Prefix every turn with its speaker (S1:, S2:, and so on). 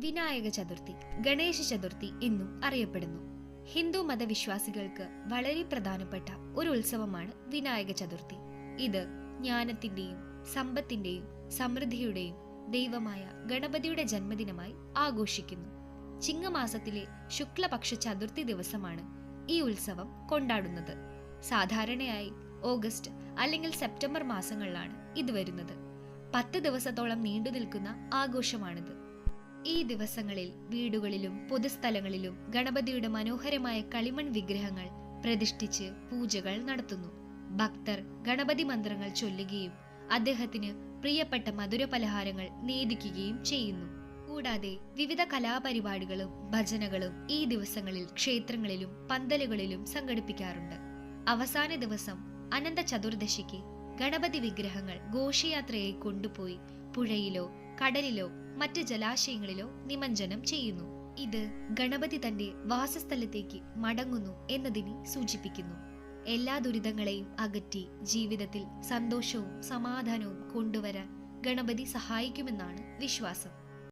S1: വിനായക ചതുർത്ഥി, ഗണേശ ചതുർത്ഥി എന്നും അറിയപ്പെടുന്നു. ഹിന്ദു മതവിശ്വാസികൾക്ക് വളരെ പ്രധാനപ്പെട്ട ഒരു ഉത്സവമാണ് വിനായക ചതുർത്ഥി. ഇത് ജ്ഞാനത്തിന്റെയും സമ്പത്തിന്റെയും സമൃദ്ധിയുടെയും ദൈവമായ ഗണപതിയുടെ ജന്മദിനമായി ആഘോഷിക്കുന്നു. ചിങ്ങമാസത്തിലെ ശുക്ലപക്ഷ ചതുർത്ഥി ദിവസമാണ് ഈ ഉത്സവം കൊണ്ടാടുന്നത്. സാധാരണയായി ഓഗസ്റ്റ് അല്ലെങ്കിൽ സെപ്റ്റംബർ മാസങ്ങളിലാണ് ഇത് വരുന്നത്. 10 ദിവസത്തോളം നീണ്ടു നിൽക്കുന്ന ആഘോഷമാണിത്. ഈ ദിവസങ്ങളിൽ വീടുകളിലും പൊതുസ്ഥലങ്ങളിലും ഗണപതിയുടെ മനോഹരമായ കളിമൺ വിഗ്രഹങ്ങൾ പ്രതിഷ്ഠിച്ച് പൂജകൾ നടത്തുന്നു. ഭക്തർ ഗണപതി മന്ത്രങ്ങൾ ചൊല്ലുകയും അദ്ദേഹത്തിന് പ്രിയപ്പെട്ട മധുര പലഹാരങ്ങൾ നേദിക്കുകയും ചെയ്യുന്നു. കൂടാതെ വിവിധ കലാപരിപാടികളും ഭജനകളും ഈ ദിവസങ്ങളിൽ ക്ഷേത്രങ്ങളിലും പന്തലുകളിലും സംഘടിപ്പിക്കാറുണ്ട്. അവസാന ദിവസം അനന്ത ചതുർദശിക്ക് ഗണപതി വിഗ്രഹങ്ങൾ ഘോഷയാത്രയായി കൊണ്ടുപോയി പുഴയിലോ കടലിലോ മറ്റ് ജലാശയങ്ങളിലോ നിമജ്ജനം ചെയ്യുന്നു. ഇത് ഗണപതി തന്റെ വാസസ്ഥലത്തേക്ക് മടങ്ങുന്നു എന്നതിനെ സൂചിപ്പിക്കുന്നു. എല്ലാ ദുരിതങ്ങളെയും അകറ്റി ജീവിതത്തിൽ സന്തോഷവും സമാധാനവും കൊണ്ടുവരാൻ ഗണപതി സഹായിക്കുമെന്നാണ് വിശ്വാസം.